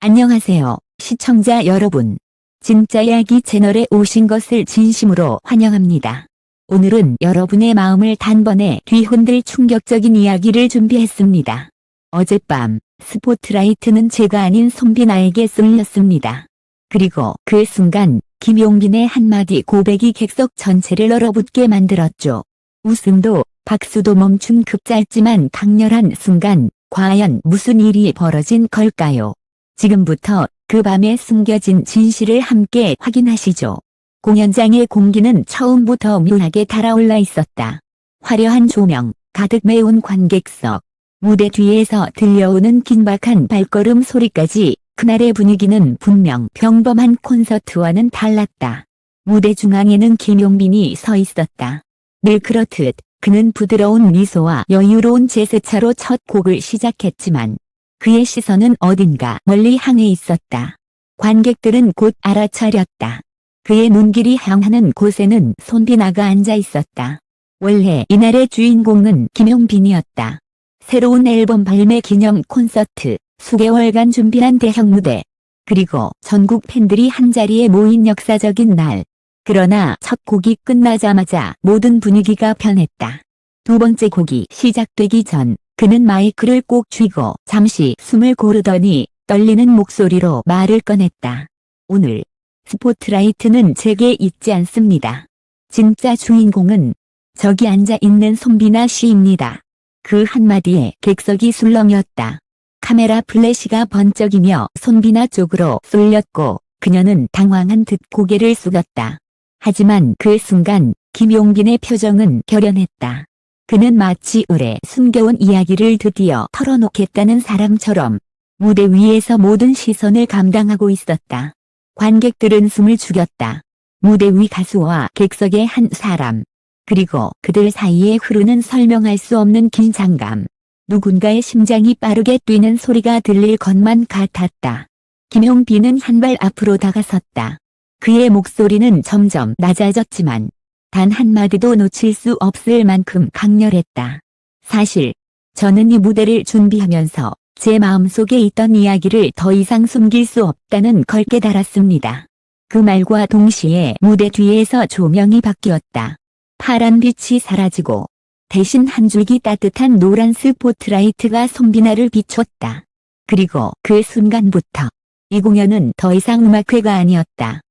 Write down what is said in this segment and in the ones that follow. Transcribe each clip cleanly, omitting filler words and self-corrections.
안녕하세요, 시청자 여러분. 진짜 이야기 채널에 오신 것을 진심으로 환영합니다. 오늘은 여러분의 마음을 단번에 뒤흔들 충격적인 이야기를 준비했습니다. 어젯밤 스포트라이트는 제가 아닌 손비나에게 쏠렸습니다. 그리고 그 순간 김용빈의 한마디 고백이 객석 전체를 얼어붙게 만들었죠. 웃음도 박수도 멈춘 그 짧지만 강렬한 순간, 과연 무슨 일이 벌어진 걸까요? 지금부터 그 밤에 숨겨진 진실을 함께 확인하시죠. 공연장의 공기는 처음부터 묘하게 달아올라 있었다. 화려한 조명, 가득 메운 관객석, 무대 뒤에서 들려오는 긴박한 발걸음 소리까지 그날의 분위기는 분명 평범한 콘서트와는 달랐다. 무대 중앙에는 김용빈이 서 있었다. 늘 그렇듯 그는 부드러운 미소와 여유로운 제스처로 첫 곡을 시작했지만 그의 시선은 어딘가 멀리 향해 있었다. 관객들은 곧 알아차렸다. 그의 눈길이 향하는 곳에는 손비나가 앉아 있었다. 원래 이날의 주인공은 김용빈이었다. 새로운 앨범 발매 기념 콘서트, 수개월간 준비한 대형 무대, 그리고 전국 팬들이 한자리에 모인 역사적인 날. 그러나 첫 곡이 끝나자마자 모든 분위기가 변했다. 두 번째 곡이 시작되기 전 그는 마이크를 꼭 쥐고 잠시 숨을 고르더니 떨리는 목소리로 말을 꺼냈다. 오늘 스포트라이트는 제게 있지 않습니다. 진짜 주인공은 저기 앉아 있는 손비나 씨입니다. 그 한마디에 객석이 술렁였다. 카메라 플래시가 번쩍이며 손비나 쪽으로 쏠렸고 그녀는 당황한 듯 고개를 숙였다. 하지만 그 순간 김용빈의 표정은 결연했다. 그는 마치 오래 숨겨온 이야기를 드디어 털어놓겠다는 사람처럼 무대 위에서 모든 시선을 감당하고 있었다. 관객들은 숨을 죽였다. 무대 위 가수와 객석의 한 사람, 그리고 그들 사이에 흐르는 설명할 수 없는 긴장감. 누군가의 심장이 빠르게 뛰는 소리가 들릴 것만 같았다. 김용빈은 한 발 앞으로 다가섰다. 그의 목소리는 점점 낮아졌지만 단 한마디도 놓칠 수 없을 만큼 강렬했다. 사실 저는 이 무대를 준비하면서 제 마음속에 있던 이야기를 더 이상 숨길 수 없다는 걸 깨달았습니다. 그 말과 동시에 무대 뒤에서 조명이 바뀌었다. 파란 빛이 사라지고 대신 한 줄기 따뜻한 노란 스포트라이트가 손비나를 비췄다. 그리고 그 순간부터 이 공연은 더 이상 음악회가 아니었다.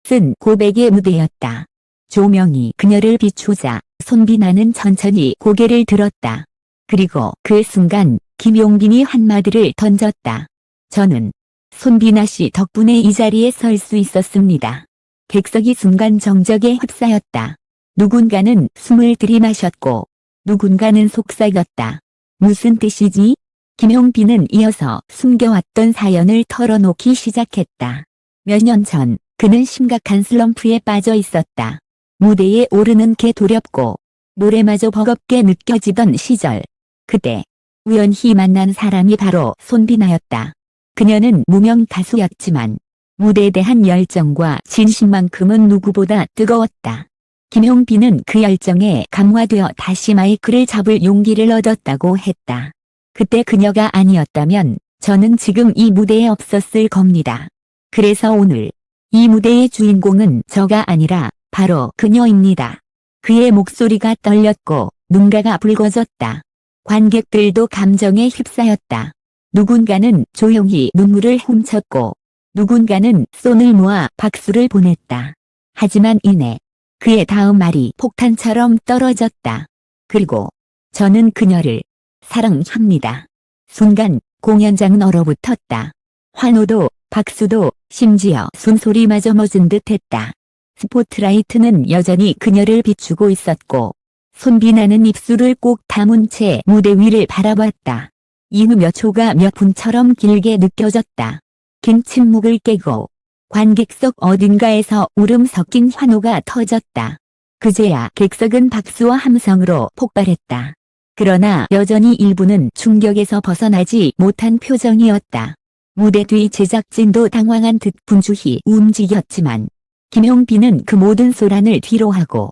쓴 고백의 무대였다. 조명이 그녀를 비추자 손비나는 천천히 고개를 들었다. 그리고 그 순간 김용빈이 한마디를 던졌다. 저는 손비나 씨 덕분에 이 자리에 설 수 있었습니다. 객석이 순간 정적에 휩싸였다. 누군가는 숨을 들이마셨고 누군가는 속삭였다. 무슨 뜻이지? 김용빈은 이어서 숨겨왔던 사연을 털어놓기 시작했다. 몇 년 전 그는 심각한 슬럼프에 빠져 있었다. 무대에 오르는 게 두렵고 노래마저 버겁게 느껴지던 시절. 그때 우연히 만난 사람이 바로 손비나였다. 그녀는 무명 가수였지만 무대에 대한 열정과 진심만큼은 누구보다 뜨거웠다. 김용빈은 그 열정에 감화되어 다시 마이크를 잡을 용기를 얻었다고 했다. 그때 그녀가 아니었다면 저는 지금 이 무대에 없었을 겁니다. 그래서 오늘 이 무대의 주인공은 저가 아니라 바로 그녀입니다. 그의 목소리가 떨렸고 눈가가 붉어졌다. 관객들도 감정에 휩싸였다. 누군가는 조용히 눈물을 훔쳤고 누군가는 손을 모아 박수를 보냈다. 하지만 이내 그의 다음 말이 폭탄처럼 떨어졌다. 그리고 저는 그녀를 사랑합니다. 순간 공연장은 얼어붙었다. 환호도 박수도 심지어 숨소리마저 멎은 듯했다. 스포트라이트는 여전히 그녀를 비추고 있었고 손비나는 입술을 꼭 다문 채 무대 위를 바라봤다. 이후 몇 초가 몇 분처럼 길게 느껴졌다. 긴 침묵을 깨고 관객석 어딘가에서 울음 섞인 환호가 터졌다. 그제야 객석은 박수와 함성으로 폭발했다. 그러나 여전히 일부는 충격에서 벗어나지 못한 표정이었다. 무대 뒤 제작진도 당황한 듯 분주히 움직였지만 김용빈은 그 모든 소란을 뒤로하고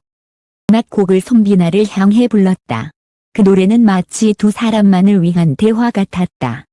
마지막 곡을 손비나를 향해 불렀다. 그 노래는 마치 두 사람만을 위한 대화 같았다.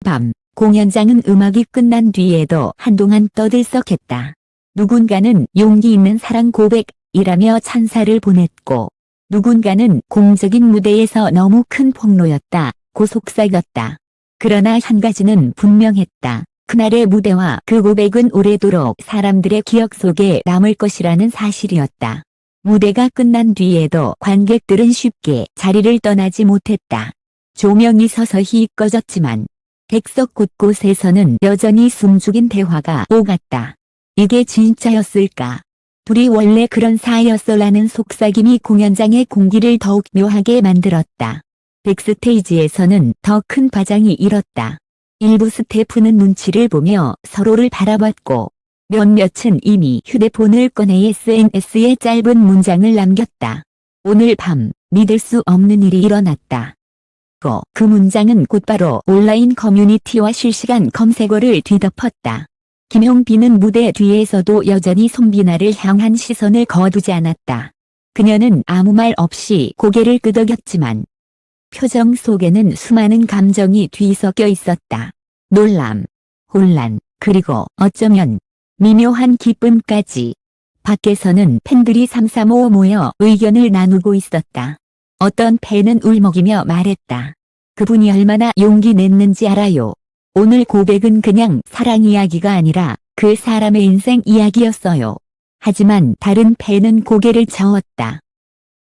밤, 공연장은 음악이 끝난 뒤에도 한동안 떠들썩했다. 누군가는 용기 있는 사랑 고백이라며 찬사를 보냈고, 누군가는 공적인 무대에서 너무 큰 폭로였다고 속삭였다. 그러나 한 가지는 분명했다. 그날의 무대와 그 고백은 오래도록 사람들의 기억 속에 남을 것이라는 사실이었다. 무대가 끝난 뒤에도 관객들은 쉽게 자리를 떠나지 못했다. 조명이 서서히 꺼졌지만 객석 곳곳에서는 여전히 숨죽인 대화가 오갔다. 이게 진짜였을까? 둘이 원래 그런 사이였어라는 속삭임이 공연장의 공기를 더욱 묘하게 만들었다. 백스테이지에서는 더 큰 파장이 일었다. 일부 스태프는 눈치를 보며 서로를 바라봤고, 몇몇은 이미 휴대폰을 꺼내 SNS에 짧은 문장을 남겼다. 오늘 밤 믿을 수 없는 일이 일어났다. 그 문장은 곧바로 온라인 커뮤니티와 실시간 검색어를 뒤덮었다. 김용빈은 무대 뒤에서도 여전히 손비나를 향한 시선을 거두지 않았다. 그녀는 아무 말 없이 고개를 끄덕였지만 표정 속에는 수많은 감정이 뒤섞여 있었다. 놀람, 혼란, 그리고 어쩌면 미묘한 기쁨까지. 밖에서는 팬들이 삼삼오오 모여 의견을 나누고 있었다. 어떤 팬은 울먹이며 말했다. 그분이 얼마나 용기 냈는지 알아요. 오늘 고백은 그냥 사랑 이야기가 아니라 그 사람의 인생 이야기였어요. 하지만 다른 팬은 고개를 저었다.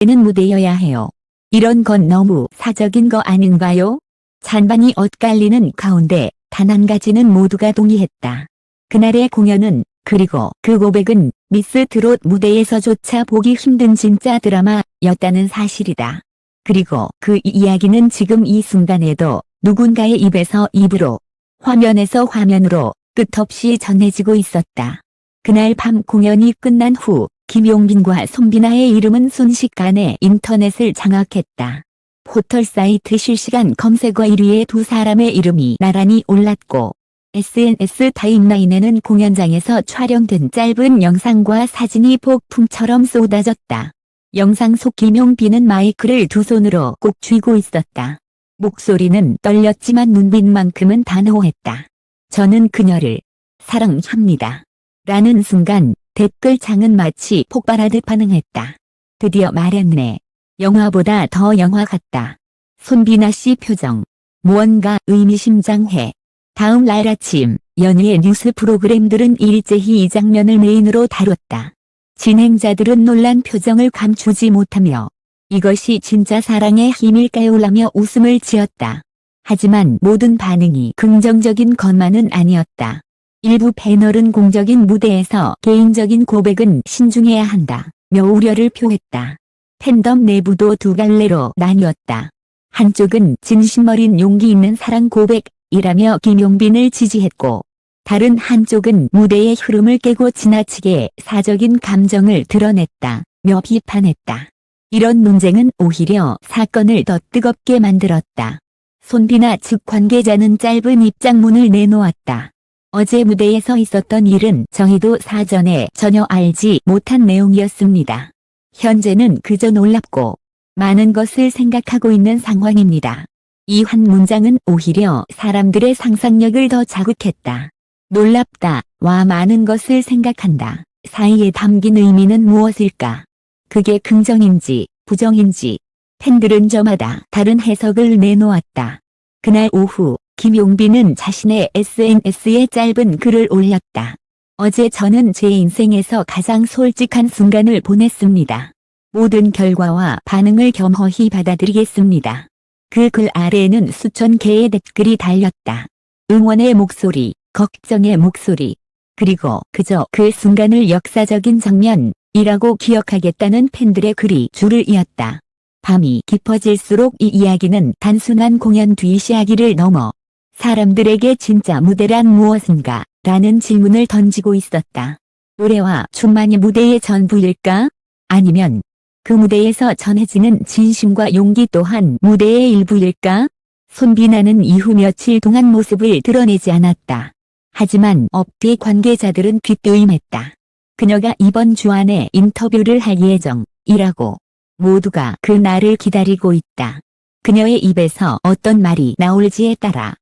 는 무대여야 해요. 이런 건 너무 사적인 거 아닌가요? 찬반이 엇갈리는 가운데 단 한 가지는 모두가 동의했다. 그날의 공연은, 그리고 그 고백은 미스 트롯 무대에서조차 보기 힘든 진짜 드라마였다는 사실이다. 그리고 그 이야기는 지금 이 순간에도 누군가의 입에서 입으로, 화면에서 화면으로 끝없이 전해지고 있었다. 그날 밤 공연이 끝난 후 김용빈과 손비나의 이름은 순식간에 인터넷을 장악했다. 포털 사이트 실시간 검색어 1위에 두 사람의 이름이 나란히 올랐고, SNS 타임라인에는 공연장에서 촬영된 짧은 영상과 사진이 폭풍처럼 쏟아졌다. 영상 속 김용빈은 마이크를 두 손으로 꼭 쥐고 있었다. 목소리는 떨렸지만 눈빛만큼은 단호했다. 저는 그녀를 사랑합니다. 라는 순간 댓글창은 마치 폭발하듯 반응했다. 드디어 말했네. 영화보다 더 영화 같다. 손비나 씨 표정. 무언가 의미심장해. 다음 날 아침 연예 뉴스 프로그램들은 일제히 이 장면을 메인으로 다뤘다. 진행자들은 놀란 표정을 감추지 못하며 이것이 진짜 사랑의 힘일까요? 라며 웃음을 지었다. 하지만 모든 반응이 긍정적인 것만은 아니었다. 일부 패널은 공적인 무대에서 개인적인 고백은 신중해야 한다. 며 우려를 표했다. 팬덤 내부도 두 갈래로 나뉘었다. 한쪽은 진심 어린 용기 있는 사랑 고백이라며 김용빈을 지지했고, 다른 한쪽은 무대의 흐름을 깨고 지나치게 사적인 감정을 드러냈다. 며 비판했다. 이런 논쟁은 오히려 사건을 더 뜨겁게 만들었다. 손비나 측 관계자는 짧은 입장문을 내놓았다. 어제 무대에서 있었던 일은 저희도 사전에 전혀 알지 못한 내용이었습니다. 현재는 그저 놀랍고 많은 것을 생각하고 있는 상황입니다. 이 한 문장은 오히려 사람들의 상상력을 더 자극했다. 놀랍다와 많은 것을 생각한다 사이에 담긴 의미는 무엇일까? 그게 긍정인지 부정인지 팬들은 저마다 다른 해석을 내놓았다. 그날 오후 김용빈은 자신의 SNS에 짧은 글을 올렸다. 어제 저는 제 인생에서 가장 솔직한 순간을 보냈습니다. 모든 결과와 반응을 겸허히 받아들이겠습니다. 그 글 아래에는 수천 개의 댓글이 달렸다. 응원의 목소리, 걱정의 목소리, 그리고 그저 그 순간을 역사적인 장면이라고 기억하겠다는 팬들의 글이 줄을 이었다. 밤이 깊어질수록 이 이야기는 단순한 공연 뒤 이야기를 넘어 사람들에게 진짜 무대란 무엇인가 라는 질문을 던지고 있었다. 노래와 춤만이 무대의 전부일까? 아니면 그 무대에서 전해지는 진심과 용기 또한 무대의 일부일까? 손비나는 이후 며칠 동안 모습을 드러내지 않았다. 하지만 업계 관계자들은 귀띔했다. 그녀가 이번 주 안에 인터뷰를 할 예정이라고. 모두가 그 날을 기다리고 있다. 그녀의 입에서 어떤 말이 나올지에 따라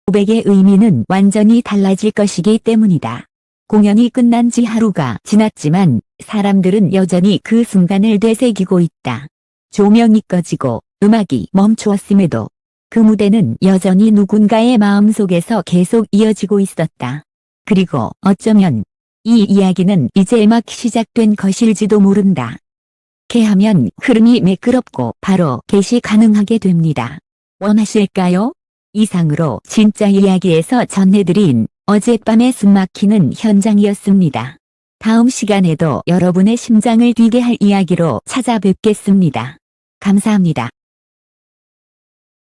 고백의 의미는 완전히 달라질 것이기 때문이다. 공연이 끝난 지 하루가 지났지만 사람들은 여전히 그 순간을 되새기고 있다. 조명이 꺼지고 음악이 멈추었음에도 그 무대는 여전히 누군가의 마음속에서 계속 이어지고 있었다. 그리고 어쩌면 이 이야기는 이제 막 시작된 것일지도 모른다. 이렇게 하면 흐름이 매끄럽고 바로 개시 가능하게 됩니다. 원하실까요? 이상으로 진짜 이야기에서 전해드린 어젯밤의 숨막히는 현장이었습니다. 다음 시간에도 여러분의 심장을 뛰게 할 이야기로 찾아뵙겠습니다. 감사합니다.